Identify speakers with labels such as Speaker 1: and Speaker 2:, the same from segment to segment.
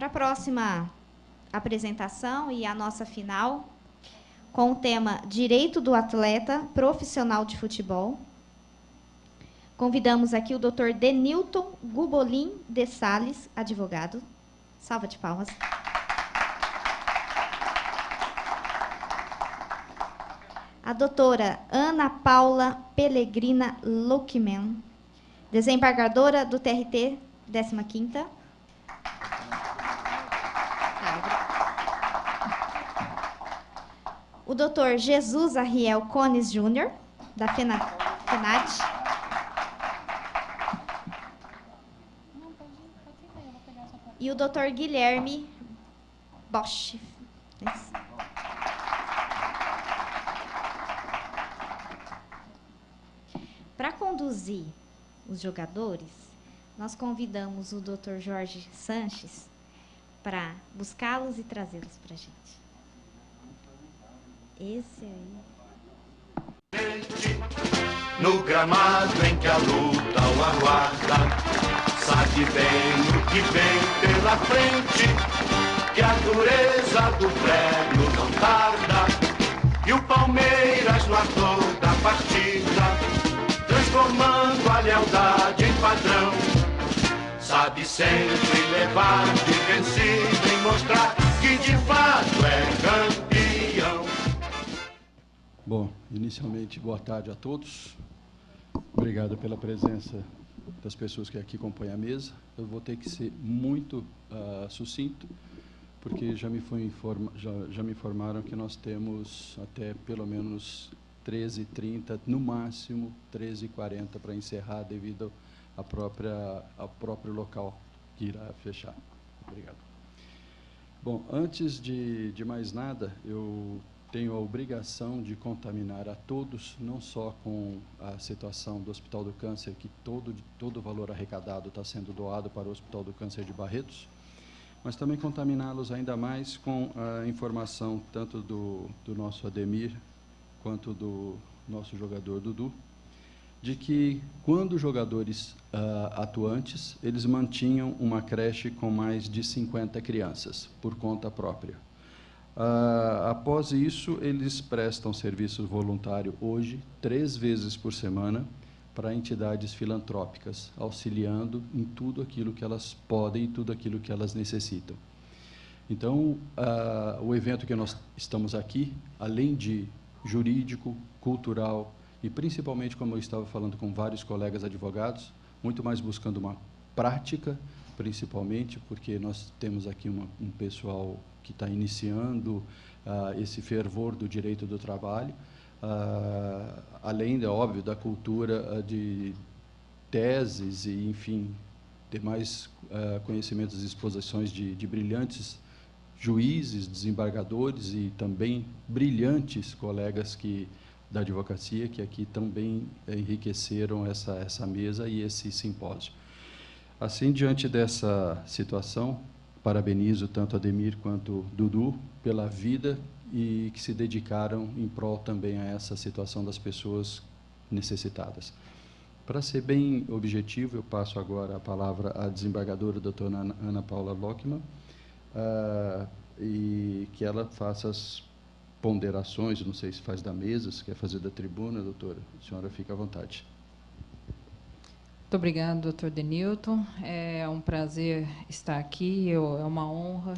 Speaker 1: Para a próxima apresentação e a nossa final, com o tema Direito do Atleta Profissional de Futebol, convidamos aqui o Dr. Denilton Gubolin de Sales, advogado. Salva de palmas. A doutora Ana Paula Pellegrina Luckman, desembargadora do TRT 15ª. O doutor Jesus Arriel Cones Júnior, da FENAT. E o doutor Guilherme Bosch. Para conduzir os jogadores, nós convidamos o Dr. Jorge Sanches para buscá-los e trazê-los para a gente. Esse aí.
Speaker 2: No gramado em que a luta o aguarda, sabe bem o que vem pela frente, que a dureza do prêmio não tarda, e o Palmeiras no ator da partida, transformando a lealdade em padrão, sabe sempre levar de vencido e mostrar que de fato é campeão.
Speaker 3: Bom, inicialmente, boa tarde a todos. Obrigado pela presença das pessoas que aqui compõem a mesa. Eu vou ter que ser muito sucinto, porque já me informaram que nós temos até pelo menos 13h30, no máximo 13h40 para encerrar, devido ao próprio local que irá fechar. Obrigado. Bom, antes de mais nada, eu tenho a obrigação de contaminar a todos, não só com a situação do Hospital do Câncer, que todo o valor arrecadado está sendo doado para o Hospital do Câncer de Barretos, mas também contaminá-los ainda mais com a informação tanto do nosso Ademir, quanto do nosso jogador Dudu, de que, quando jogadores atuantes, eles mantinham uma creche com mais de 50 crianças, por conta própria. Após isso, eles prestam serviço voluntário hoje, 3 vezes por semana, para entidades filantrópicas, auxiliando em tudo aquilo que elas podem e tudo aquilo que elas necessitam. Então, o evento que nós estamos aqui, além de jurídico, cultural e, principalmente, como eu estava falando com vários colegas advogados, muito mais buscando uma prática, principalmente, porque nós temos aqui um pessoal que está iniciando esse fervor do direito do trabalho, além, óbvio, da cultura de teses e, enfim, demais conhecimentos e exposições de brilhantes juízes, desembargadores e também brilhantes colegas da advocacia, que aqui também enriqueceram essa mesa e esse simpósio. Assim, diante dessa situação, parabenizo tanto Ademir quanto Dudu pela vida e que se dedicaram em prol também a essa situação das pessoas necessitadas. Para ser bem objetivo, eu passo agora a palavra à desembargadora doutora Ana Paula Luckman, e que ela faça as ponderações, não sei se faz da mesa, se quer fazer da tribuna, doutora, a senhora fica à vontade.
Speaker 4: Muito obrigada, doutor Denilton. É um prazer estar aqui, é uma honra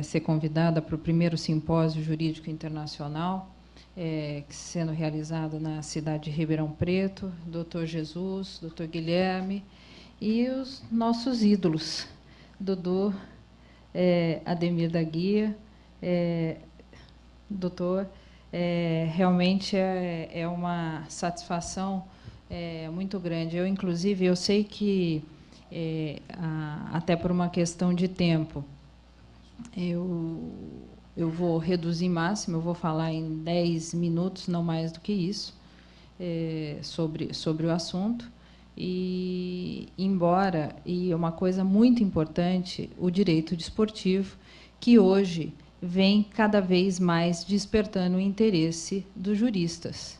Speaker 4: ser convidada para o primeiro simpósio jurídico internacional, sendo realizado na cidade de Ribeirão Preto, doutor Jesus, doutor Guilherme e os nossos ídolos, Dudu, Ademir da Guia, doutor, realmente é uma satisfação muito grande. Eu, inclusive, eu sei que, até por uma questão de tempo, eu vou reduzir máximo, eu vou falar em 10 minutos, não mais do que isso, sobre o assunto. E, embora, e uma coisa muito importante, o direito desportivo, que hoje vem cada vez mais despertando o interesse dos juristas.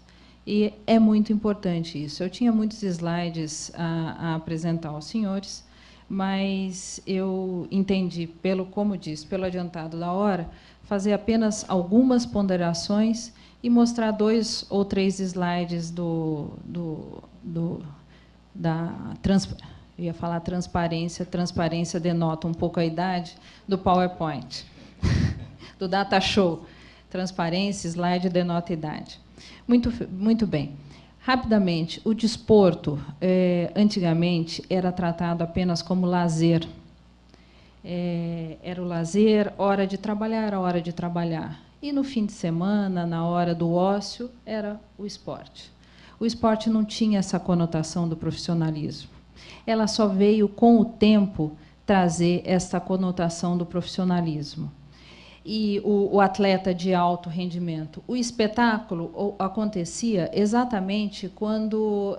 Speaker 4: E é muito importante isso. Eu tinha muitos slides a apresentar aos senhores, mas eu entendi, como disse, pelo adiantado da hora, fazer apenas algumas ponderações e mostrar 2 ou 3 slides eu ia falar transparência, transparência denota um pouco a idade, do PowerPoint, do Data Show. Transparência, slide denota a idade. Muito bem. Rapidamente, o desporto, antigamente, era tratado apenas como lazer. Era o lazer, hora de trabalhar, era hora de trabalhar. E, no fim de semana, na hora do ócio, era o esporte. O esporte não tinha essa conotação do profissionalismo. Ela só veio, com o tempo, trazer essa conotação do profissionalismo. E o atleta de alto rendimento. O espetáculo acontecia exatamente quando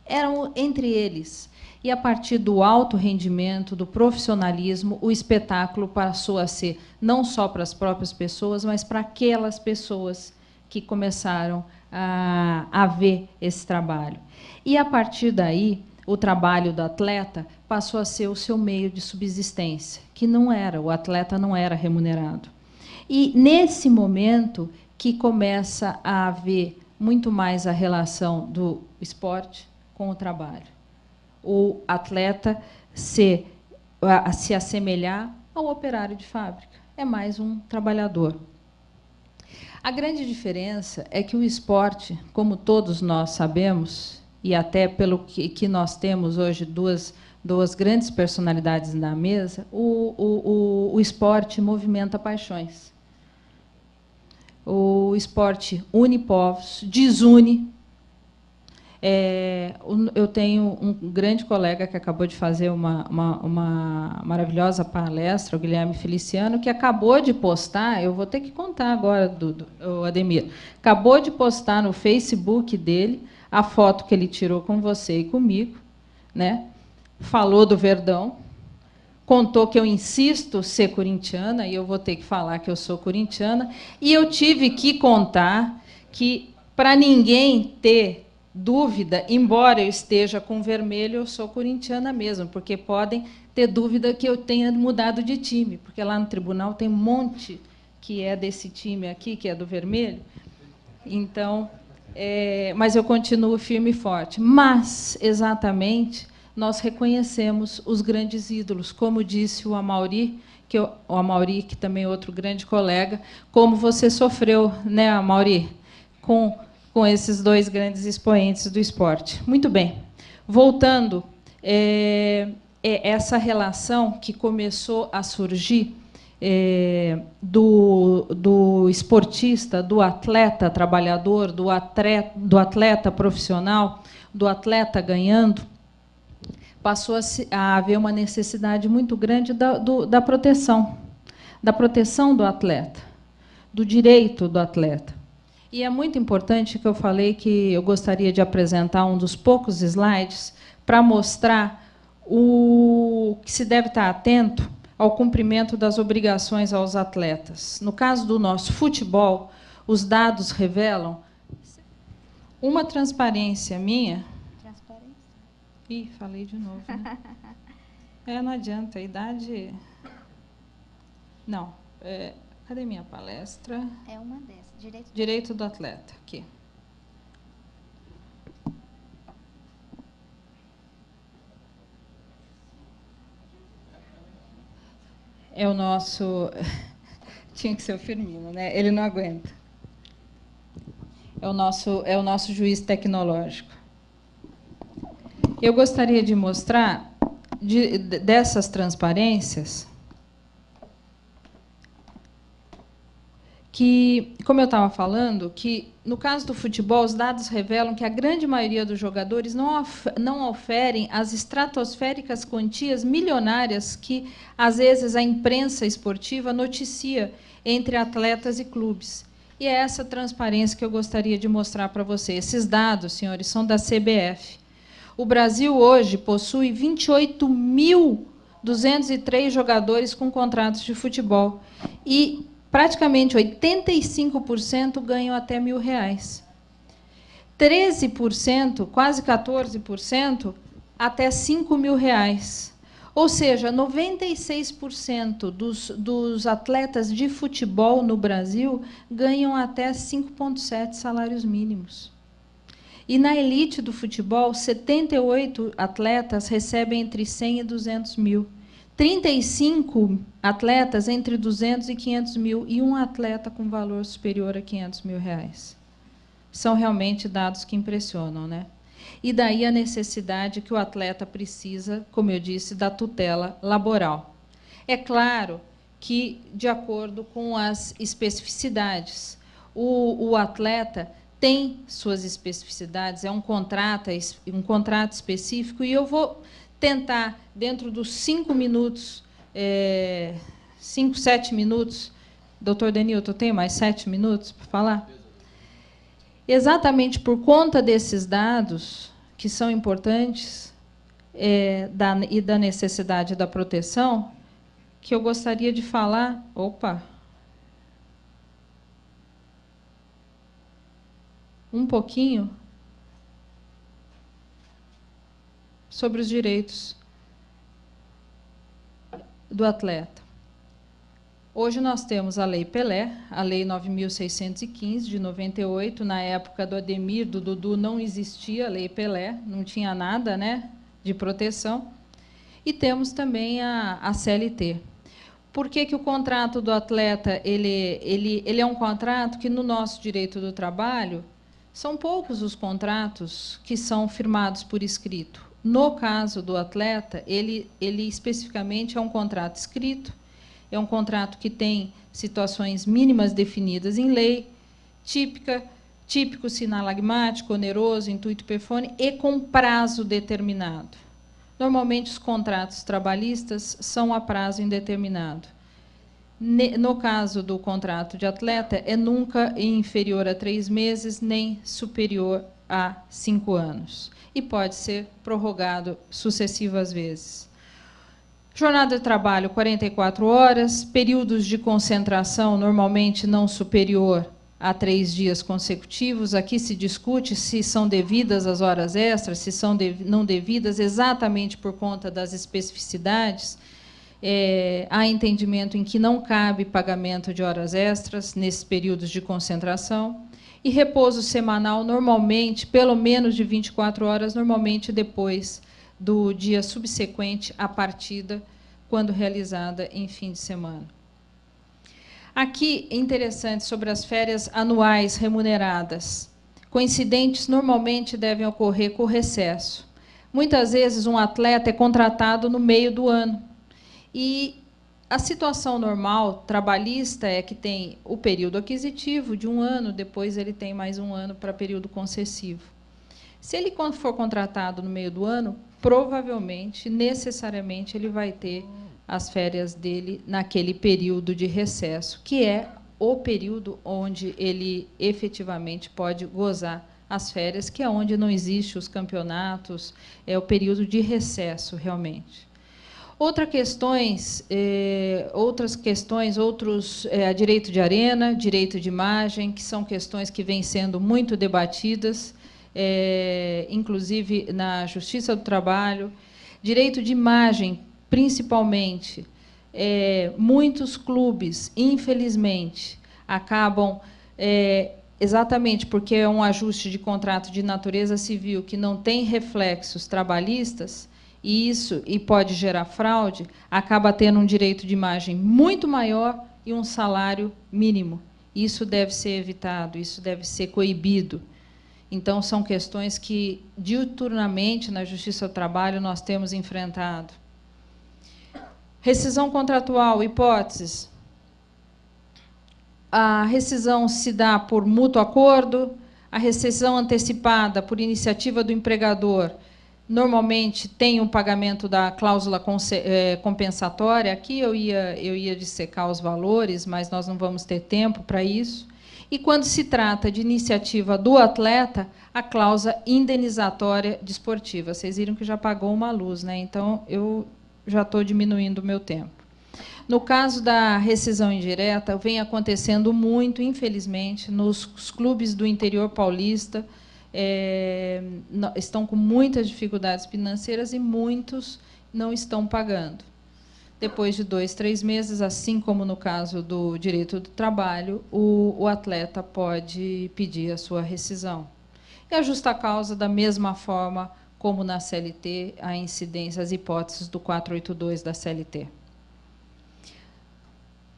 Speaker 4: eram entre eles. E, a partir do alto rendimento, do profissionalismo, o espetáculo passou a ser não só para as próprias pessoas, mas para aquelas pessoas que começaram a ver esse trabalho. E, a partir daí, o trabalho do atleta passou a ser o seu meio de subsistência, que o atleta não era remunerado. E, nesse momento, que começa a haver muito mais a relação do esporte com o trabalho. O atleta se assemelhar ao operário de fábrica. É mais um trabalhador. A grande diferença é que o esporte, como todos nós sabemos, e até pelo que nós temos hoje duas grandes personalidades na mesa, o esporte movimenta paixões. O esporte une povos, desune. Eu tenho um grande colega que acabou de fazer uma maravilhosa palestra, o Guilherme Feliciano, que acabou de postar, eu vou ter que contar agora, o Ademir, acabou de postar no Facebook dele a foto que ele tirou com você e comigo, né? Falou do Verdão, contou que eu insisto ser corintiana, e eu vou ter que falar que eu sou corintiana, e eu tive que contar que, para ninguém ter dúvida, embora eu esteja com vermelho, eu sou corintiana mesmo, porque podem ter dúvida que eu tenha mudado de time, porque lá no tribunal tem um monte que é desse time aqui, que é do vermelho. Então, mas eu continuo firme e forte. Mas, exatamente, nós reconhecemos os grandes ídolos, como disse o Amaury, que também é outro grande colega, como você sofreu, né, Amaury, com esses 2 grandes expoentes do esporte. Muito bem. Voltando, essa relação que começou a surgir do esportista, do atleta trabalhador, do atleta profissional, do atleta ganhando, passou a haver uma necessidade muito grande da proteção do atleta, do direito do atleta. E é muito importante que eu falei que eu gostaria de apresentar um dos poucos slides para mostrar o que se deve estar atento ao cumprimento das obrigações aos atletas. No caso do nosso futebol, os dados revelam uma transparência minha. Transparência? Ih, falei de novo. Né? Não adianta, a idade. Não. Cadê minha palestra?
Speaker 1: É uma dessas.
Speaker 4: Direito do atleta. Aqui. É o nosso... Tinha que ser o Firmino, né? Ele não aguenta. É o nosso juiz tecnológico. Eu gostaria de mostrar, dessas transparências, que, como eu estava falando, que, no caso do futebol, os dados revelam que a grande maioria dos jogadores não oferem as estratosféricas quantias milionárias que, às vezes, a imprensa esportiva noticia entre atletas e clubes. E é essa transparência que eu gostaria de mostrar para vocês. Esses dados, senhores, são da CBF. O Brasil, hoje, possui 28.203 jogadores com contratos de futebol. E praticamente 85% ganham até R$1.000. 13%, quase 14%, até R$5.000. Ou seja, 96% dos atletas de futebol no Brasil ganham até 5,7 salários mínimos. E na elite do futebol, 78 atletas recebem entre 100 e 200 mil. 35 atletas entre 200 e 500 mil. E um atleta com valor superior a R$500.000. São realmente dados que impressionam, né? E daí a necessidade que o atleta precisa, como eu disse, da tutela laboral. É claro que, de acordo com as especificidades, o atleta tem suas especificidades, é um contrato específico, e eu vou tentar, dentro dos 5 minutos, 5, 7 minutos, doutor Denilton, eu tenho mais 7 minutos para falar? Exatamente por conta desses dados, que são importantes, e da necessidade da proteção, que eu gostaria de falar... um pouquinho sobre os direitos do atleta. Hoje nós temos a Lei Pelé, a Lei 9.615, de 98. Na época do Ademir, do Dudu, não existia a Lei Pelé, não tinha nada, né, de proteção. E temos também a CLT. Por que o contrato do atleta ele é um contrato que, no nosso direito do trabalho, são poucos os contratos que são firmados por escrito. No caso do atleta, ele especificamente é um contrato escrito, é um contrato que tem situações mínimas definidas em lei, típico, sinalagmático, oneroso, intuito perfone, e com prazo determinado. Normalmente, os contratos trabalhistas são a prazo indeterminado. No caso do contrato de atleta, é nunca inferior a 3 meses, nem superior a 5 anos. E pode ser prorrogado sucessivas vezes. Jornada de trabalho, 44 horas, períodos de concentração, normalmente não superior a 3 dias consecutivos. Aqui se discute se são devidas as horas extras, se são não devidas, exatamente por conta das especificidades. Há entendimento em que não cabe pagamento de horas extras nesses períodos de concentração. E repouso semanal, normalmente, pelo menos de 24 horas, normalmente depois do dia subsequente à partida, quando realizada em fim de semana. Aqui, é interessante sobre as férias anuais remuneradas. Coincidentes normalmente devem ocorrer com o recesso. Muitas vezes, um atleta é contratado no meio do ano. E a situação normal trabalhista é que tem o período aquisitivo de 1 ano, depois ele tem mais 1 ano para período concessivo. Se ele for contratado no meio do ano, provavelmente, necessariamente, ele vai ter as férias dele naquele período de recesso, que é o período onde ele efetivamente pode gozar as férias, que é onde não existem os campeonatos, é o período de recesso, realmente. Outras questões, direito de arena, direito de imagem, que são questões que vêm sendo muito debatidas, inclusive na Justiça do Trabalho. Direito de imagem, principalmente, muitos clubes, infelizmente, acabam, exatamente porque é um ajuste de contrato de natureza civil que não tem reflexos trabalhistas, e pode gerar fraude, acaba tendo um direito de imagem muito maior e um salário mínimo. Isso deve ser evitado, isso deve ser coibido. Então, são questões que, diuturnamente, na Justiça do Trabalho, nós temos enfrentado. Rescisão contratual, hipóteses. A rescisão se dá por mútuo acordo, a rescisão antecipada por iniciativa do empregador, normalmente tem um pagamento da cláusula compensatória. Aqui eu ia dissecar os valores, mas nós não vamos ter tempo para isso. E, quando se trata de iniciativa do atleta, a cláusula indenizatória desportiva. Vocês viram que já pagou uma luz, né? Então, eu já estou diminuindo o meu tempo. No caso da rescisão indireta, vem acontecendo muito, infelizmente, nos clubes do interior paulista, estão com muitas dificuldades financeiras e muitos não estão pagando. Depois de 2, 3 meses, assim como no caso do direito do trabalho, o atleta pode pedir a sua rescisão. E a justa causa, da mesma forma como na CLT, a incidência, as hipóteses do 482 da CLT.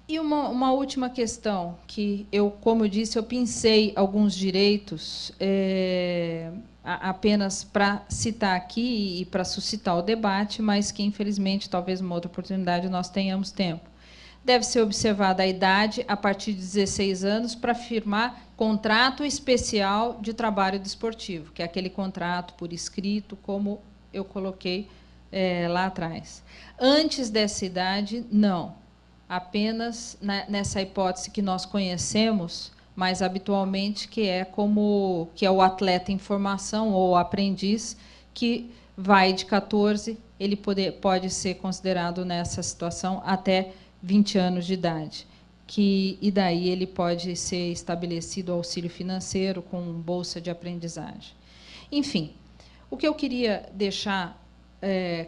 Speaker 4: E uma última questão, que como eu disse, eu pensei alguns direitos apenas para citar aqui e para suscitar o debate, mas que, infelizmente, talvez numa outra oportunidade nós tenhamos tempo. Deve ser observada a idade a partir de 16 anos para firmar contrato especial de trabalho desportivo, que é aquele contrato por escrito, como eu coloquei lá atrás. Antes dessa idade, não. Apenas nessa hipótese que nós conhecemos mais habitualmente, que é o atleta em formação ou o aprendiz, que vai de 14, ele pode ser considerado nessa situação até 20 anos de idade, e daí ele pode ser estabelecido auxílio financeiro com bolsa de aprendizagem. Enfim, o que eu queria deixar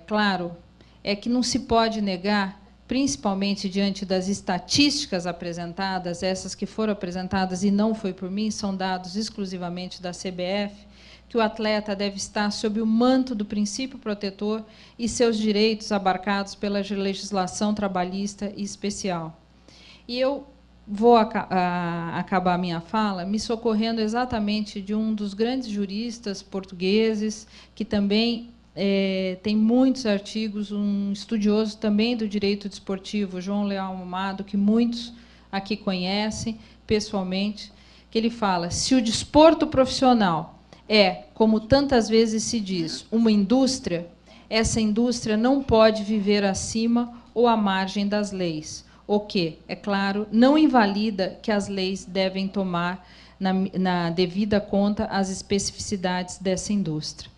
Speaker 4: claro é que não se pode negar, principalmente diante das estatísticas apresentadas, essas que foram apresentadas e não foi por mim, são dados exclusivamente da CBF, que o atleta deve estar sob o manto do princípio protetor e seus direitos abarcados pela legislação trabalhista e especial. E eu vou acabar a minha fala me socorrendo exatamente de um dos grandes juristas portugueses, que também tem muitos artigos, um estudioso também do direito desportivo, João Leal Amado, que muitos aqui conhecem pessoalmente, que ele fala: se o desporto profissional é, como tantas vezes se diz, uma indústria, essa indústria não pode viver acima ou à margem das leis, o que, é claro, não invalida que as leis devem tomar na devida conta as especificidades dessa indústria.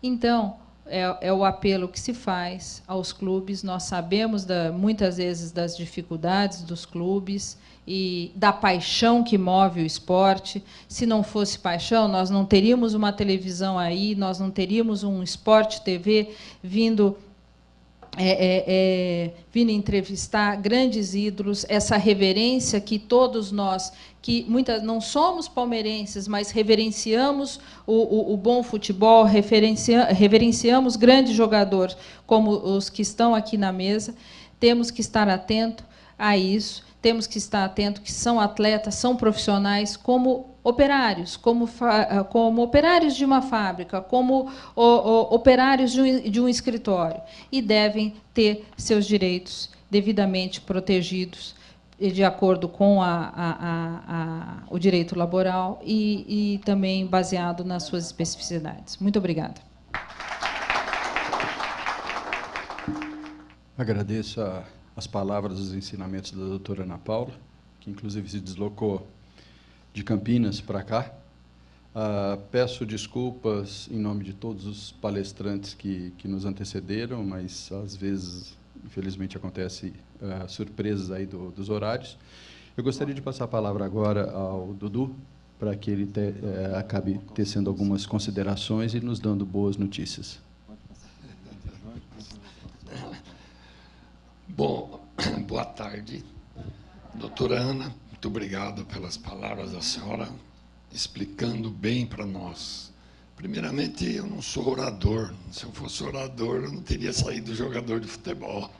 Speaker 4: Então, é o apelo que se faz aos clubes. Nós sabemos, muitas vezes, das dificuldades dos clubes e da paixão que move o esporte. Se não fosse paixão, nós não teríamos uma televisão aí, nós não teríamos um Sport TV vindo entrevistar grandes ídolos, essa reverência que todos nós, que não somos palmeirenses, mas reverenciamos o bom futebol, reverenciamos grandes jogadores, como os que estão aqui na mesa, temos que estar atento a isso, temos que estar atento que são atletas, são profissionais, como operários, como operários de uma fábrica, como operários de um escritório, e devem ter seus direitos devidamente protegidos, de acordo com o direito laboral e também baseado nas suas especificidades. Muito obrigada.
Speaker 3: Agradeço as palavras, os ensinamentos da doutora Ana Paula, que inclusive se deslocou de Campinas para cá. Peço desculpas em nome de todos os palestrantes que nos antecederam, mas, às vezes, infelizmente, acontece surpresas aí dos horários. Eu gostaria de passar a palavra agora ao Dudu, para que ele acabe tecendo algumas considerações e nos dando boas notícias.
Speaker 5: Bom, boa tarde, doutora Ana. Muito obrigado pelas palavras da senhora, explicando bem para nós. Primeiramente, eu não sou orador. Se eu fosse orador, eu não teria saído jogador de futebol.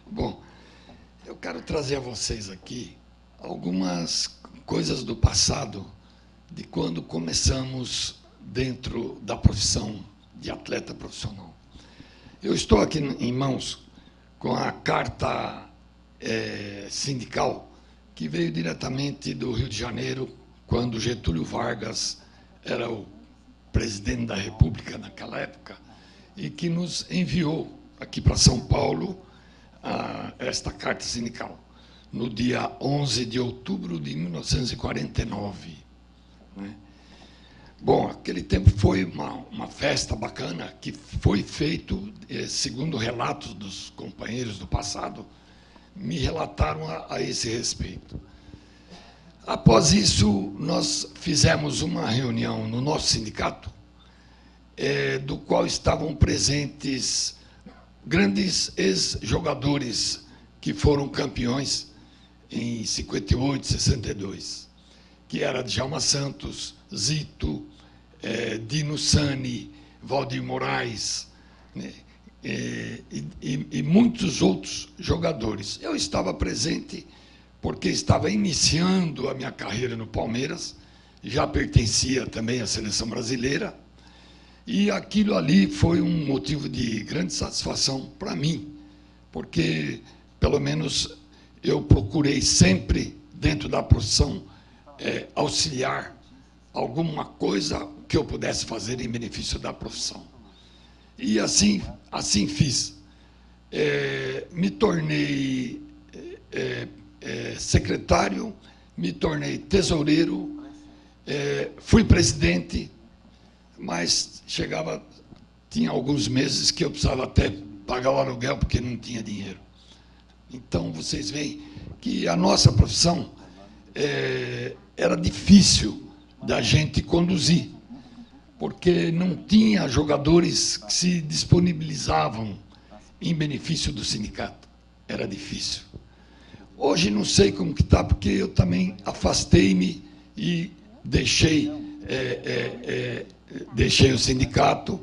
Speaker 5: Bom, eu quero trazer a vocês aqui algumas coisas do passado, de quando começamos dentro da profissão de atleta profissional. Eu estou aqui em mãos com a carta sindical, que veio diretamente do Rio de Janeiro, quando Getúlio Vargas era o presidente da República naquela época, e que nos enviou aqui para São Paulo esta carta sindical, no dia 11 de outubro de 1949. Né? Bom, aquele tempo foi uma festa bacana, que foi feito, segundo relatos dos companheiros do passado, me relataram a esse respeito. Após isso, nós fizemos uma reunião no nosso sindicato, do qual estavam presentes grandes ex-jogadores que foram campeões em 58, 62, que era Djalma Santos, Zito, Dino Sani, Valdir Moraes, né, e muitos outros jogadores. Eu estava presente porque estava iniciando a minha carreira no Palmeiras, já pertencia também à seleção brasileira, e aquilo ali foi um motivo de grande satisfação para mim, porque, pelo menos, eu procurei sempre, dentro da profissão, auxiliar alguma coisa que eu pudesse fazer em benefício da profissão. E assim fiz. Me tornei secretário, me tornei tesoureiro, fui presidente, mas tinha alguns meses que eu precisava até pagar o aluguel porque não tinha dinheiro. Então, vocês veem que a nossa profissão era difícil da gente conduzir, porque não tinha jogadores que se disponibilizavam em benefício do sindicato. Era difícil. Hoje não sei como que está, porque eu também afastei-me e deixei o sindicato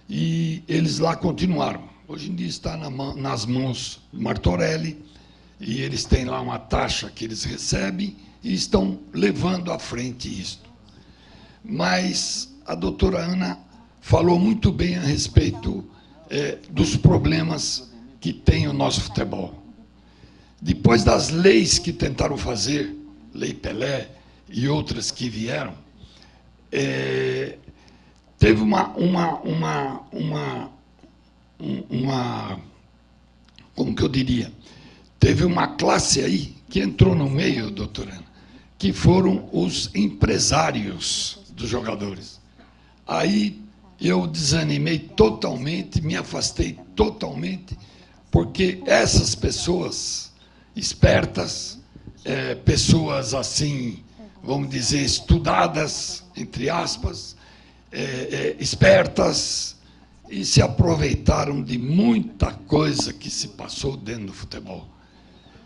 Speaker 5: e eles lá continuaram. Hoje em dia está nas mãos do Martorelli e eles têm lá uma taxa que eles recebem e estão levando à frente isto. Mas a doutora Ana falou muito bem a respeito dos problemas que tem o nosso futebol. Depois das leis que tentaram fazer, Lei Pelé e outras que vieram, teve como que eu diria, teve uma classe aí que entrou no meio, doutora Ana, que foram os empresários dos jogadores. Aí eu desanimei totalmente, me afastei totalmente, porque essas pessoas espertas, pessoas assim, vamos dizer, estudadas, entre aspas, espertas, e se aproveitaram de muita coisa que se passou dentro do futebol.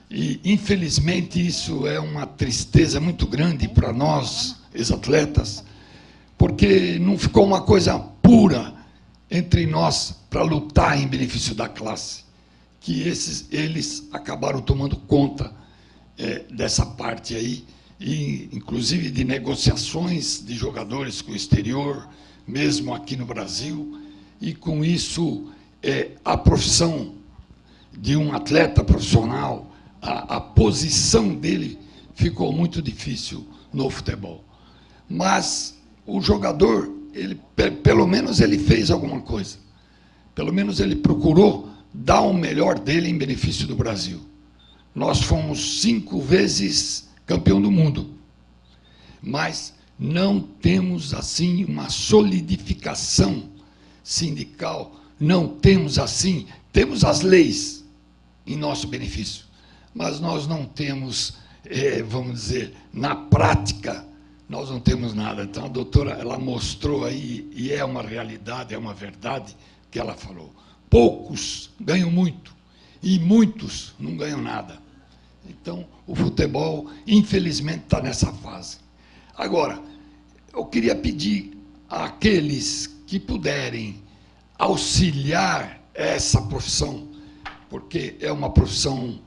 Speaker 5: E, infelizmente, isso é uma tristeza muito grande para nós, ex-atletas, porque não ficou uma coisa pura entre nós para lutar em benefício da classe, que eles acabaram tomando conta dessa parte aí, e, inclusive, de negociações de jogadores com o exterior, mesmo aqui no Brasil, e, com isso, a profissão de um atleta profissional, a posição dele ficou muito difícil no futebol. Mas o jogador, pelo menos ele fez alguma coisa. Pelo menos ele procurou dar o melhor dele em benefício do Brasil. Nós fomos 5 vezes campeão do mundo, mas não temos, assim, uma solidificação sindical, não temos, assim, temos as leis em nosso benefício, mas nós não temos, vamos dizer, na prática, nós não temos nada. Então, a doutora, ela mostrou aí, e é uma realidade, é uma verdade que ela falou. Poucos ganham muito, e muitos não ganham nada. Então, o futebol, infelizmente, está nessa fase. Agora, eu queria pedir àqueles que puderem auxiliar essa profissão, porque é uma profissão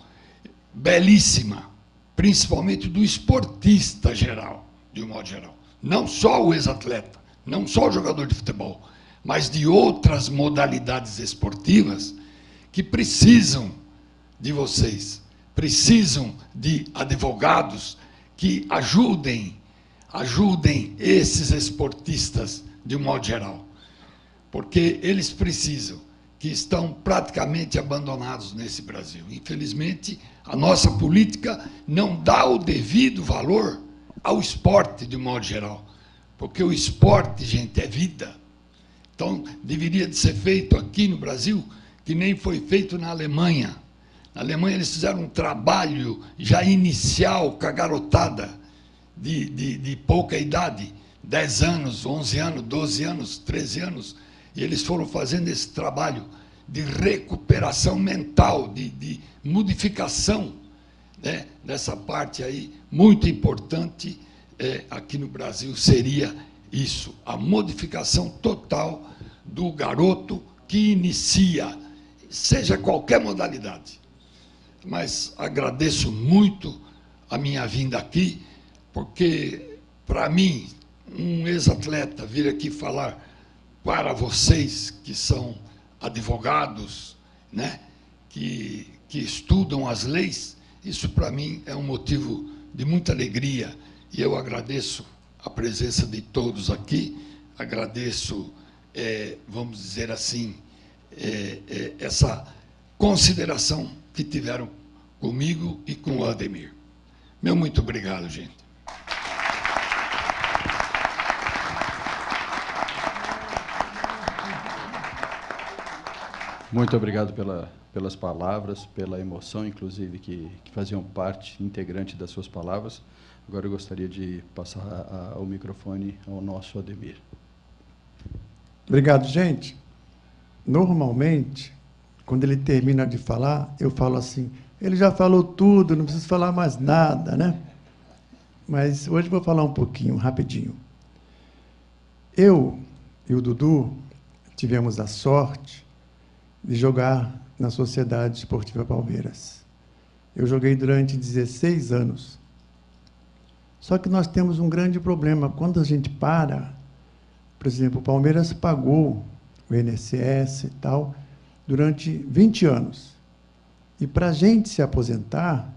Speaker 5: belíssima, principalmente do esportista geral, de um modo geral. Não só o ex-atleta, não só o jogador de futebol, mas de outras modalidades esportivas que precisam de vocês, precisam de advogados que ajudem esses esportistas de um modo geral, porque eles precisam, que estão praticamente abandonados nesse Brasil. Infelizmente, a nossa política não dá o devido valor ao esporte de um modo geral, porque o esporte, gente, é vida. Então, deveria de ser feito aqui no Brasil, que nem foi feito na Alemanha. Na Alemanha, eles fizeram um trabalho já inicial com a garotada, de pouca idade, 10 anos, 11 anos, 12 anos, 13 anos, e eles foram fazendo esse trabalho de recuperação mental, de modificação, né, nessa parte aí, muito importante aqui no Brasil, seria isso, a modificação total do garoto que inicia, seja qualquer modalidade. Mas agradeço muito a minha vinda aqui, porque, para mim, um ex-atleta vir aqui falar para vocês que são advogados, né, que estudam as leis, isso, para mim, é um motivo de muita alegria. E eu agradeço a presença de todos aqui, agradeço, vamos dizer assim, essa consideração que tiveram comigo e com o Ademir. Meu muito obrigado, gente.
Speaker 3: Muito obrigado pelas palavras, pela emoção, inclusive, que faziam parte integrante das suas palavras. Agora eu gostaria de passar o microfone ao nosso Ademir.
Speaker 6: Obrigado, gente. Normalmente, quando ele termina de falar, eu falo assim, ele já falou tudo, não preciso falar mais nada, né? Mas hoje eu vou falar um pouquinho, rapidinho. Eu e o Dudu tivemos a sorte de jogar na Sociedade Esportiva Palmeiras. Eu joguei durante 16 anos. Só que nós temos um grande problema. Quando a gente para, por exemplo, o Palmeiras pagou o INSS e tal, durante 20 anos. E para a gente se aposentar,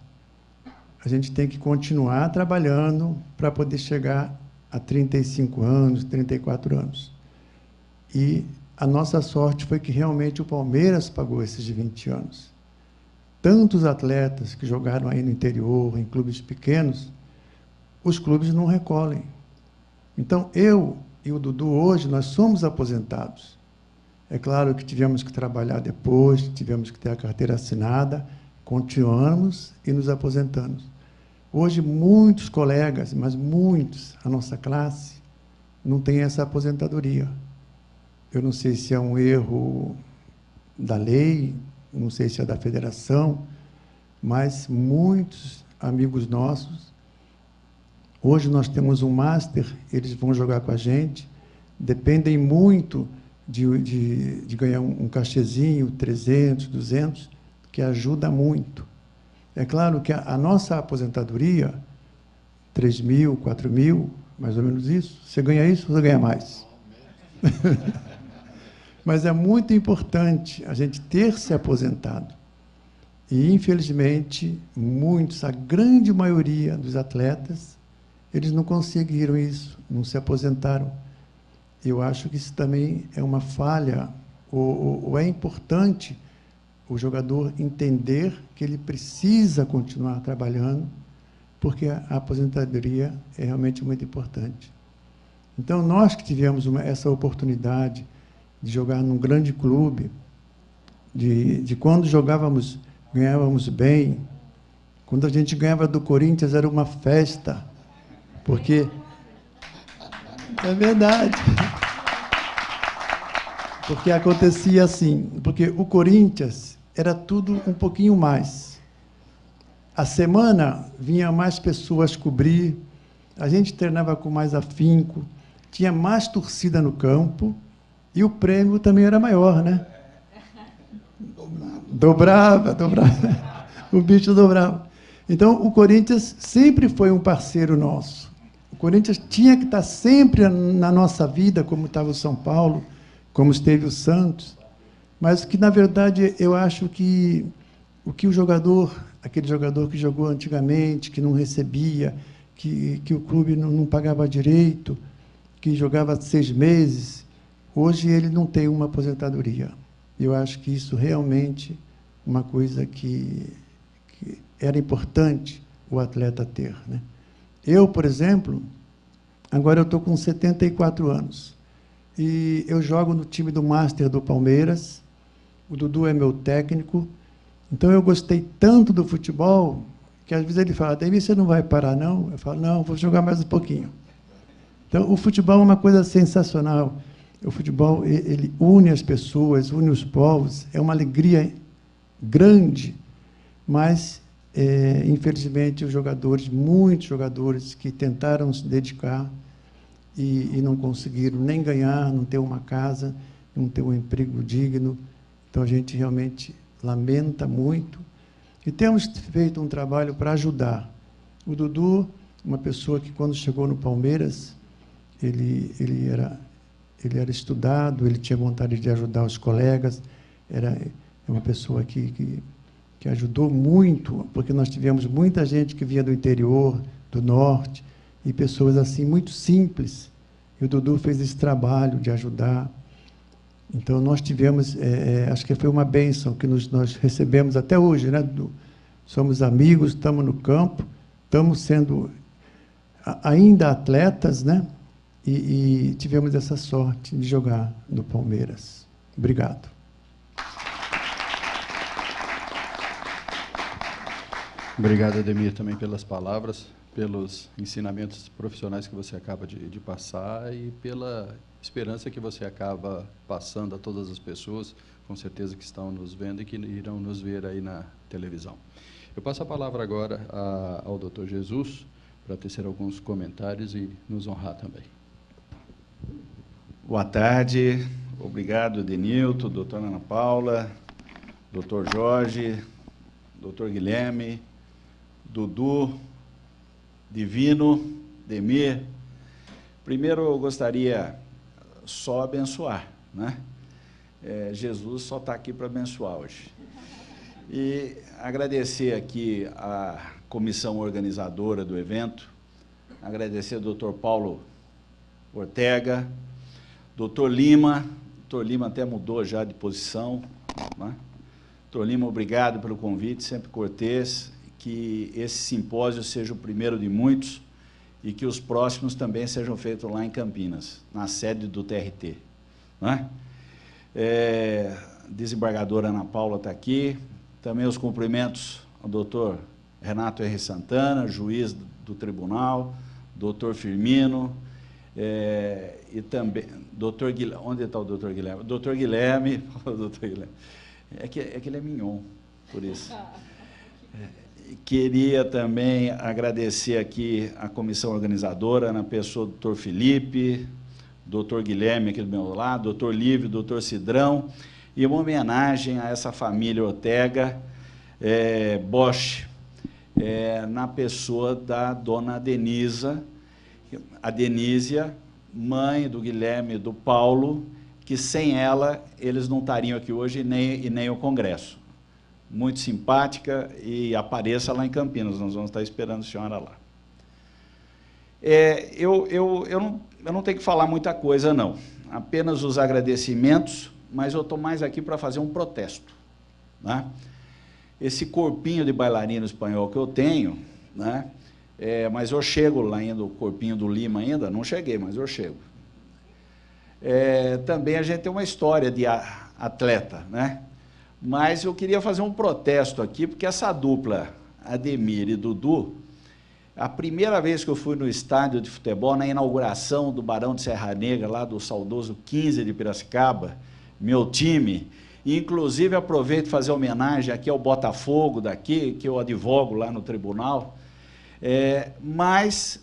Speaker 6: a gente tem que continuar trabalhando para poder chegar a 35 anos, 34 anos. E a nossa sorte foi que realmente o Palmeiras pagou esses 20 anos. Tantos atletas que jogaram aí no interior, em clubes pequenos, os clubes não recolhem. Então, eu e o Dudu, hoje, nós somos aposentados. É claro que tivemos que trabalhar depois, tivemos que ter a carteira assinada, continuamos e nos aposentamos. Hoje, muitos colegas, mas muitos, a nossa classe, não tem essa aposentadoria. Eu não sei se é um erro da lei, não sei se é da federação, mas muitos amigos nossos, hoje nós temos um Master, eles vão jogar com a gente, dependem muito de ganhar um cachezinho, 300, 200, que ajuda muito. É claro que a nossa aposentadoria, 3.000, 4.000, mais ou menos isso, você ganha isso, você ganha mais. Mas é muito importante a gente ter se aposentado. E, infelizmente, muitos, a grande maioria dos atletas, eles não conseguiram isso, não se aposentaram. Eu acho que isso também é uma falha, ou é importante o jogador entender que ele precisa continuar trabalhando, porque a aposentadoria é realmente muito importante. Então, nós que tivemos essa oportunidade de jogar num grande clube, de quando jogávamos, ganhávamos bem, quando a gente ganhava do Corinthians, era uma festa, porque... É verdade. Porque acontecia assim, porque o Corinthians era tudo um pouquinho mais. A semana vinha mais pessoas cobrir, a gente treinava com mais afinco, tinha mais torcida no campo, e o prêmio também era maior, né? Dobrava. O bicho dobrava. Então, o Corinthians sempre foi um parceiro nosso. O Corinthians tinha que estar sempre na nossa vida, como estava o São Paulo, como esteve o Santos. Mas que, na verdade, eu acho que o jogador, aquele jogador que jogou antigamente, que não recebia, que o clube não pagava direito, que jogava 6 meses, hoje ele não tem uma aposentadoria. Eu acho que isso realmente é uma coisa que era importante o atleta ter, né? Eu, por exemplo, agora eu estou com 74 anos, e eu jogo no time do Master do Palmeiras, o Dudu é meu técnico, então eu gostei tanto do futebol Porque às vezes ele fala, Davi, você não vai parar, não? Eu falo, não, vou jogar mais um pouquinho. Então, o futebol é uma coisa sensacional. O futebol, ele une as pessoas, une os povos, é uma alegria grande, mas, infelizmente, os jogadores, muitos jogadores que tentaram se dedicar e não conseguiram nem ganhar, não ter uma casa, não ter um emprego digno. Então, a gente realmente lamenta muito. E temos feito um trabalho para ajudar. O Dudu, uma pessoa que, quando chegou no Palmeiras, ele era estudado, ele tinha vontade de ajudar os colegas, era uma pessoa que ajudou muito, porque nós tivemos muita gente que vinha do interior, do norte, e pessoas assim, muito simples. E o Dudu fez esse trabalho de ajudar. Então, nós tivemos, acho que foi uma bênção que nós recebemos até hoje, né, Dudu? Somos amigos, estamos no campo, estamos sendo ainda atletas, né? E tivemos essa sorte de jogar no Palmeiras. Obrigado.
Speaker 3: Obrigado, Ademir, também pelas palavras, pelos ensinamentos profissionais que você acaba de passar e pela esperança que você acaba passando a todas as pessoas, com certeza que estão nos vendo e que irão nos ver aí na televisão. Eu passo a palavra agora ao Dr. Jesus, para tecer alguns comentários e nos honrar também.
Speaker 7: Boa tarde, obrigado, Denilton, doutora Ana Paula, doutor Jorge, doutor Guilherme, Dudu, Divino, Demir. Primeiro, eu gostaria só abençoar, né? Jesus só está aqui para abençoar hoje. E agradecer aqui a comissão organizadora do evento, agradecer ao doutor Paulo Ortega, doutor Lima até mudou já de posição, né? Doutor Lima, obrigado pelo convite, sempre cortês, que esse simpósio seja o primeiro de muitos e que os próximos também sejam feitos lá em Campinas, na sede do TRT, né? Desembargadora Ana Paula está aqui, também os cumprimentos ao doutor Renato R. Santana, juiz do tribunal, doutor Firmino, e também, doutor Guilherme, onde está o doutor Guilherme? Doutor Guilherme, é que ele é mignon, por isso. Queria também agradecer aqui a comissão organizadora, na pessoa do doutor Felipe, doutor Guilherme aqui do meu lado, doutor Lívio, doutor Cidrão, e uma homenagem a essa família Ortega Bosch, na pessoa da dona Denisa, a Denísia, mãe do Guilherme e do Paulo, que sem ela eles não estariam aqui hoje e nem o Congresso. Muito simpática, e apareça lá em Campinas, nós vamos estar esperando a senhora lá. Eu não tenho que falar muita coisa, não. Apenas os agradecimentos, mas eu estou mais aqui para fazer um protesto, né? Esse corpinho de bailarino espanhol que eu tenho, né? Mas eu chego lá ainda, o corpinho do Lima ainda, não cheguei, mas eu chego. Também a gente tem uma história de atleta, né? Mas eu queria fazer um protesto aqui, porque essa dupla, Ademir e Dudu, a primeira vez que eu fui no estádio de futebol, na inauguração do Barão de Serra Negra, lá do saudoso 15 de Piracicaba, meu time, e, inclusive, aproveito para fazer homenagem aqui ao Botafogo daqui, que eu advogo lá no tribunal, mas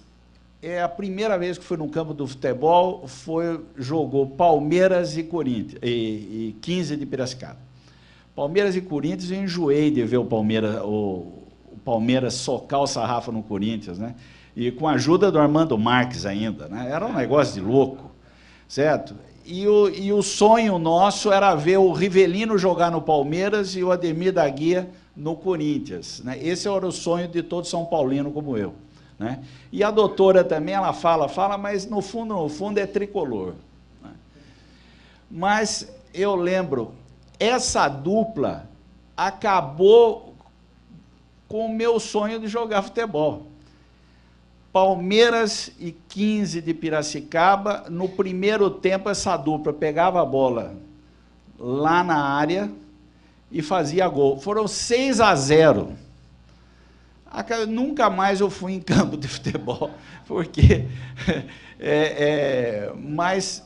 Speaker 7: a primeira vez que fui no campo do futebol jogou Palmeiras e Corinthians, e 15 de Piracicaba. Palmeiras e Corinthians, eu enjoei de ver o Palmeiras socar o sarrafo no Corinthians, né? E com a ajuda do Armando Marques ainda, né? Era um negócio de louco, certo? E o sonho nosso era ver o Rivelino jogar no Palmeiras e o Ademir da Guia no Corinthians, né? Esse era o sonho de todo São Paulino como eu, né? E a doutora também, ela fala, mas no fundo é tricolor, né? Mas eu lembro, essa dupla acabou com o meu sonho de jogar futebol. Palmeiras e 15 de Piracicaba, no primeiro tempo, essa dupla pegava a bola lá na área e fazia gol. Foram 6-0. Nunca mais eu fui em campo de futebol, porque... mas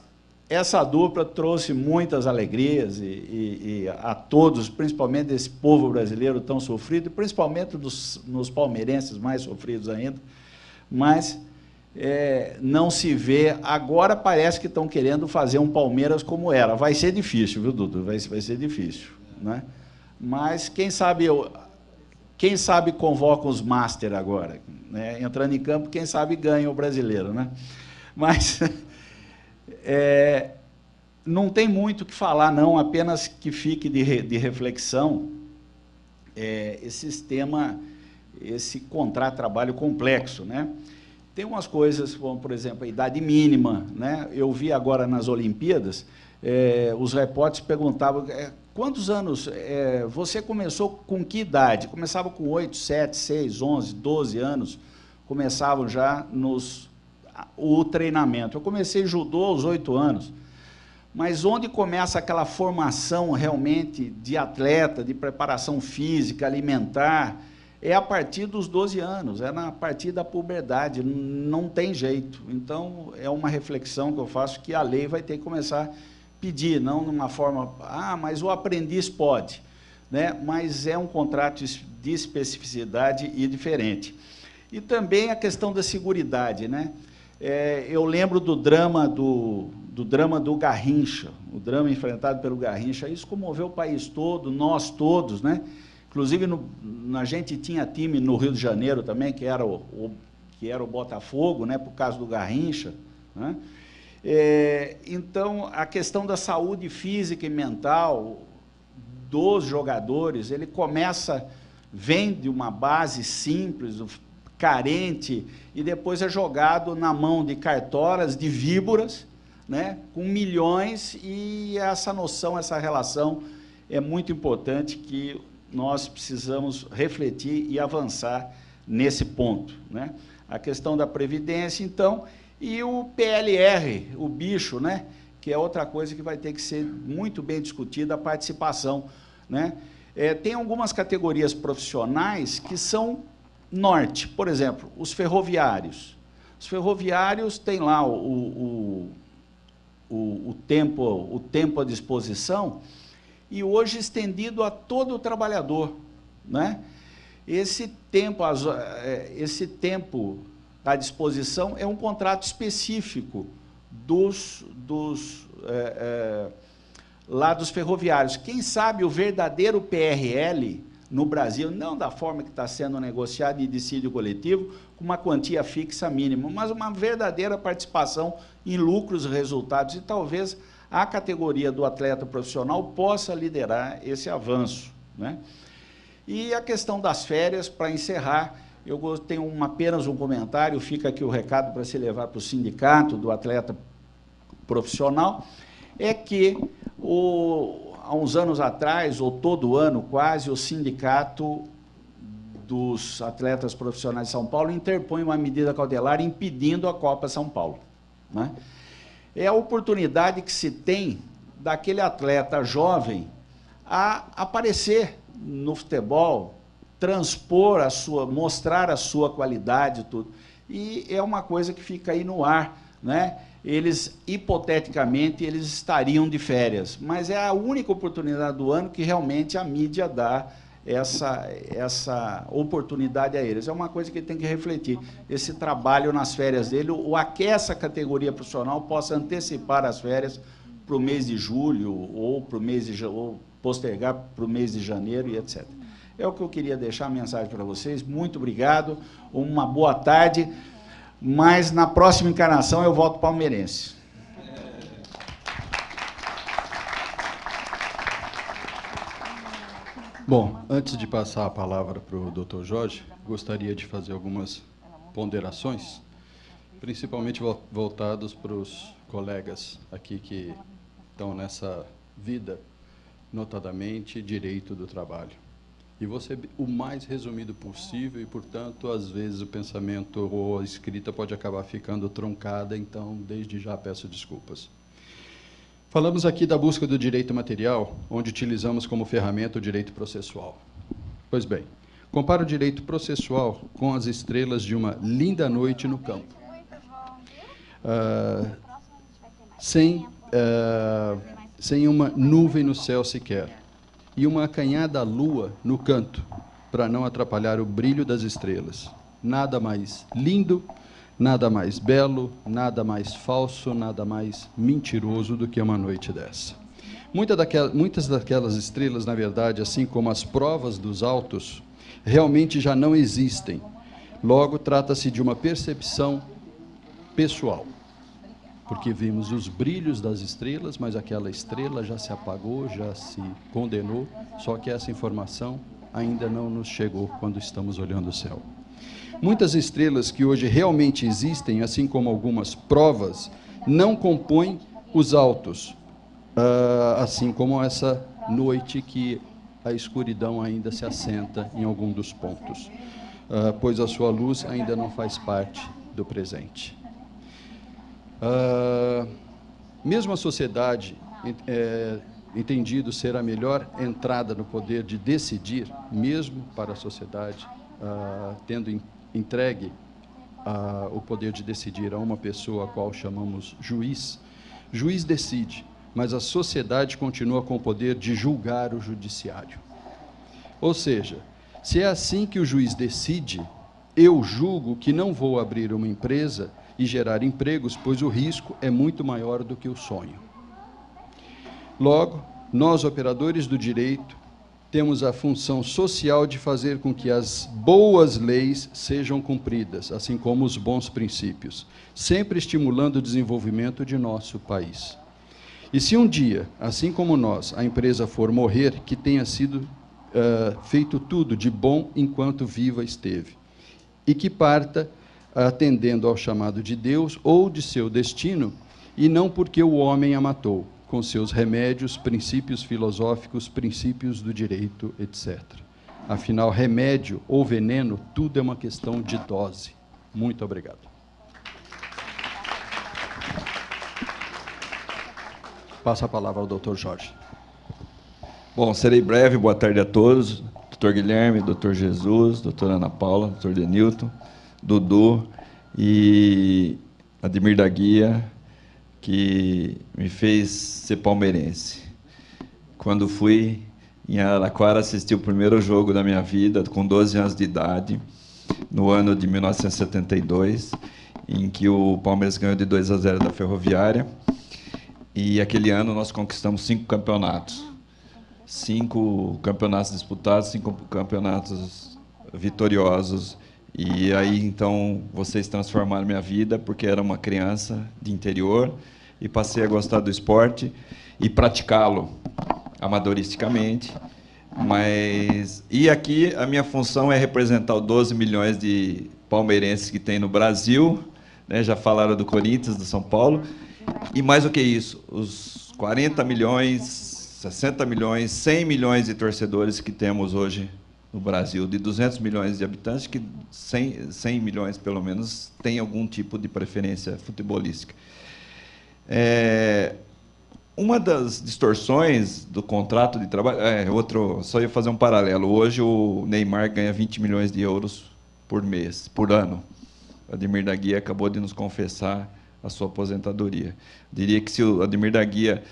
Speaker 7: essa dupla trouxe muitas alegrias e a todos, principalmente desse povo brasileiro tão sofrido, e principalmente nos palmeirenses mais sofridos ainda, mas não se vê. Agora parece que estão querendo fazer um Palmeiras como era. Vai ser difícil, viu, Dudu? Vai ser difícil, né? Mas quem sabe convoca os Master agora, né? Entrando em campo, quem sabe ganha o brasileiro, né? Mas não tem muito o que falar, não, apenas que fique de reflexão esse contrato de trabalho complexo, né? Tem umas coisas, como, por exemplo, a idade mínima, né? Eu vi agora nas Olimpíadas, os repórteres perguntavam, quantos anos você começou com que idade? Começava com 8, 7, 6, 11, 12 anos, começavam já o treinamento. Eu comecei judô aos 8 anos, mas onde começa aquela formação realmente de atleta, de preparação física, alimentar, é a partir dos 12 anos, a partir da puberdade, não tem jeito. Então, é uma reflexão que eu faço que a lei vai ter que começar a pedir, não numa forma, mas o aprendiz pode, né? Mas é um contrato de especificidade e diferente. E também a questão da seguridade, né? Eu lembro do drama do Garrincha, o drama enfrentado pelo Garrincha. Isso comoveu o país todo, nós todos, né? Inclusive, a gente tinha time no Rio de Janeiro também, que era o Botafogo, né, por causa do Garrincha, né? Então, a questão da saúde física e mental dos jogadores, ele vem de uma base simples, carente, e depois é jogado na mão de cartolas, de víboras, né, com milhões, e essa noção, essa relação é muito importante, que nós precisamos refletir e avançar nesse ponto, né? A questão da Previdência, então, e o PLR, o bicho, né, que é outra coisa que vai ter que ser muito bem discutida, a participação, né? Tem algumas categorias profissionais que são norte, por exemplo, os ferroviários. Os ferroviários têm lá o tempo à disposição, e hoje estendido a todo o trabalhador, né? Esse tempo à disposição é um contrato específico lá dos ferroviários. Quem sabe o verdadeiro PRL no Brasil, não da forma que está sendo negociado em dissídio coletivo, com uma quantia fixa mínima, mas uma verdadeira participação em lucros e resultados, e talvez a categoria do atleta profissional possa liderar esse avanço, né? E a questão das férias, para encerrar, eu tenho apenas um comentário, fica aqui o recado para se levar para o sindicato do atleta profissional, é que há uns anos atrás, ou todo ano quase, o sindicato dos atletas profissionais de São Paulo interpõe uma medida cautelar impedindo a Copa São Paulo, né? É a oportunidade que se tem daquele atleta jovem a aparecer no futebol, mostrar a sua qualidade, tudo. E é uma coisa que fica aí no ar, né? Hipoteticamente, eles estariam de férias, mas é a única oportunidade do ano que realmente a mídia dá essa oportunidade a eles. É uma coisa que tem que refletir, esse trabalho nas férias dele, ou a que essa categoria profissional possa antecipar as férias para o mês de julho, ou postergar para o mês de janeiro, e etc. É o que eu queria deixar a mensagem para vocês. Muito obrigado, uma boa tarde, mas na próxima encarnação eu volto palmeirense.
Speaker 3: Bom, antes de passar a palavra para o Dr. Jorge, gostaria de fazer algumas ponderações, principalmente voltados para os colegas aqui que estão nessa vida, notadamente direito do trabalho. E vou ser o mais resumido possível e, portanto, às vezes o pensamento ou a escrita pode acabar ficando truncada, então, desde já peço desculpas. Falamos aqui da busca do direito material, onde utilizamos como ferramenta o direito processual. Pois bem, Compara o direito processual com as estrelas de uma linda noite no campo. Sem uma nuvem no céu sequer. E uma acanhada lua no canto, para não atrapalhar o brilho das estrelas. Nada mais lindo, nada mais belo, nada mais falso, nada mais mentiroso do que uma noite dessa. Muitas daquelas estrelas, na verdade, assim como as provas dos autos, realmente já não existem. Logo, trata-se de uma percepção pessoal. Porque vimos os brilhos das estrelas, mas aquela estrela já se apagou, já se condenou, só que essa informação ainda não nos chegou quando estamos olhando o céu. Muitas estrelas que hoje realmente existem, assim como algumas provas, não compõem os autos, assim como essa noite que a escuridão ainda se assenta em algum dos pontos, pois a sua luz ainda não faz parte do presente. Mesmo a sociedade, entendido ser a melhor entrada no poder de decidir, mesmo para a sociedade, tendo entregue o poder de decidir a uma pessoa a qual chamamos juiz, juiz decide, mas a sociedade continua com o poder de julgar o judiciário. Ou seja, se é assim que o juiz decide, eu julgo que não vou abrir uma empresa e gerar empregos, pois o risco é muito maior do que o sonho. Logo, nós, operadores do direito, temos a função social de fazer com que as boas leis sejam cumpridas, assim como os bons princípios, sempre estimulando o desenvolvimento de nosso país. E se um dia, assim como nós, a empresa for morrer, que tenha sido feito tudo de bom enquanto viva esteve, e que parta atendendo ao chamado de Deus ou de seu destino, e não porque o homem a matou, com seus remédios, princípios filosóficos, princípios do direito, etc. Afinal, remédio ou veneno, tudo é uma questão de dose. Muito obrigado. Passo a palavra ao Dr. Jorge.
Speaker 8: Bom, serei breve. Boa tarde a todos. Dr. Guilherme, Dr. Jesus, doutora Ana Paula, Dr. Denilton, Dudu e Ademir da Guia, que me fez ser palmeirense. Quando fui em Araraquara assistir o primeiro jogo da minha vida, com 12 anos de idade, no ano de 1972, em que o Palmeiras ganhou de 2-0 da Ferroviária, e aquele ano nós conquistamos 5 campeonatos. 5 campeonatos disputados, 5 campeonatos vitoriosos. E aí, então, vocês transformaram minha vida, porque era uma criança de interior, e passei a gostar do esporte e praticá-lo amadoristicamente. E aqui a minha função é representar os 12 milhões de palmeirenses que tem no Brasil, né? Já falaram do Corinthians, do São Paulo, e mais do que isso, os 40 milhões, 60 milhões, 100 milhões de torcedores que temos hoje no Brasil, de 200 milhões de habitantes, que 100 milhões, pelo menos, têm algum tipo de preferência futebolística. Uma das distorções do contrato de trabalho... só ia fazer um paralelo. Hoje, o Neymar ganha 20 milhões de euros por mês, por ano. O Ademir da Guia acabou de nos confessar a sua aposentadoria. Diria que se o Ademir da Guia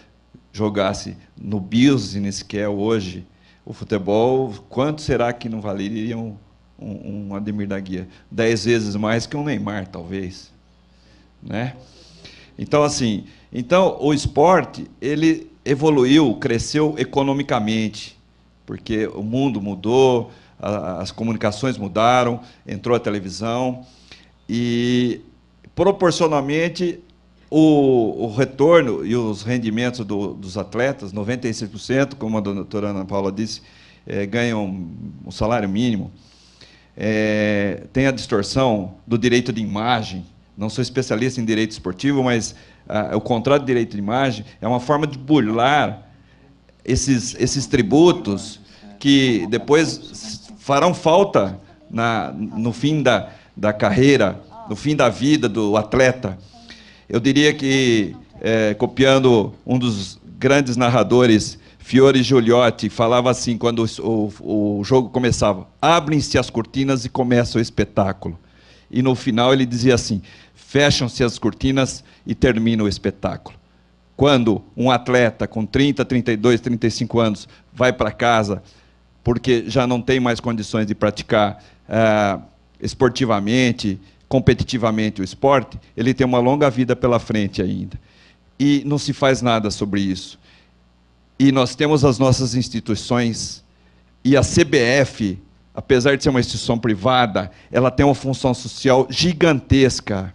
Speaker 8: jogasse no business que é hoje, o futebol, quanto será que não valeria um Ademir da Guia? 10 vezes mais que um Neymar, talvez. Né? Então, assim, o esporte ele evoluiu, cresceu economicamente, porque o mundo mudou, as comunicações mudaram, entrou a televisão, e, proporcionalmente, o retorno e os rendimentos dos atletas, 96%, como a doutora Ana Paula disse, ganham um salário mínimo. Tem a distorção do direito de imagem. Não sou especialista em direito esportivo, mas o contrato de direito de imagem é uma forma de burlar esses tributos que depois farão falta no fim da carreira, no fim da vida do atleta. Eu diria que, copiando um dos grandes narradores Fiore Giuliotti falava assim, quando o jogo começava: abrem-se as cortinas e começa o espetáculo. E no final ele dizia assim: fecham-se as cortinas e termina o espetáculo. Quando um atleta com 30, 32, 35 anos vai para casa porque já não tem mais condições de praticar esportivamente, competitivamente o esporte, ele tem uma longa vida pela frente ainda. E não se faz nada sobre isso. E nós temos as nossas instituições, e a CBF, apesar de ser uma instituição privada, ela tem uma função social gigantesca,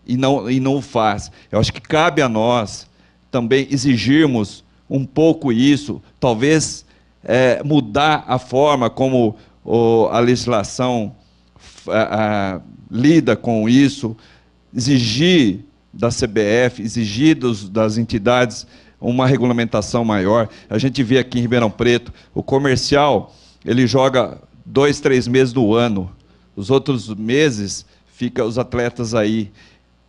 Speaker 8: e não o faz. Eu acho que cabe a nós também exigirmos um pouco isso, talvez mudar a forma como a legislação lida com isso, exigir da CBF, exigir das entidades uma regulamentação maior. A gente vê aqui em Ribeirão Preto, o comercial, ele joga 2, 3 meses do ano. Os outros meses, fica os atletas aí.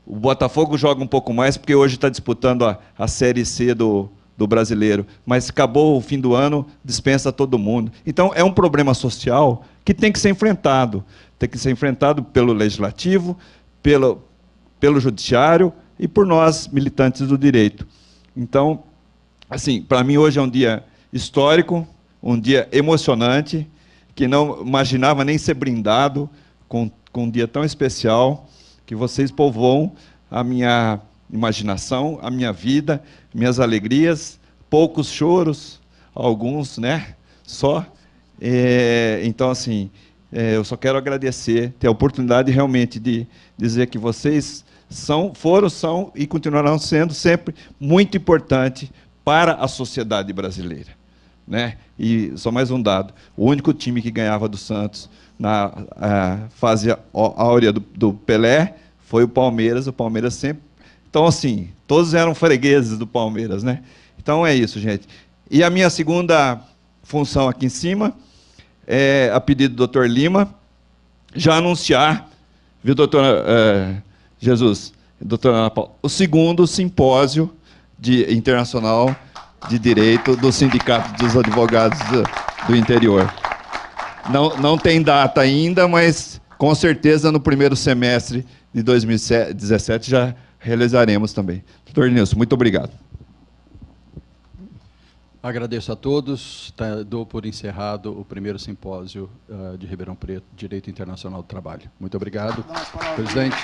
Speaker 8: O Botafogo joga um pouco mais, porque hoje está disputando a Série C do brasileiro. Mas acabou o fim do ano, dispensa todo mundo. Então, é um problema social que tem que ser enfrentado. Tem que ser enfrentado pelo Legislativo, pelo Judiciário e por nós, militantes do direito. Então, assim, para mim hoje é um dia histórico, um dia emocionante, que não imaginava nem ser brindado com um dia tão especial, que vocês povoam a minha imaginação, a minha vida, minhas alegrias, poucos choros, alguns, né, só. Então, assim, eu só quero agradecer, ter a oportunidade realmente de dizer que vocês são e continuarão sendo sempre muito importante para a sociedade brasileira, né? E só mais um dado: o único time que ganhava do Santos na fase áurea do Pelé foi o Palmeiras. O Palmeiras sempre... Então, assim, todos eram fregueses do Palmeiras, né? Então é isso, gente. E a minha segunda função aqui em cima é, a pedido do Dr. Lima, já anunciar, viu, doutora Jesus, doutora Ana Paula, o segundo simpósio internacional de direito do Sindicato dos Advogados do Interior. Não tem data ainda, mas com certeza no primeiro semestre de 2017 já realizaremos também. Doutor Nilson, muito obrigado.
Speaker 3: Agradeço a todos. Dou por encerrado o primeiro simpósio de Ribeirão Preto, Direito Internacional do Trabalho. Muito obrigado, presidente.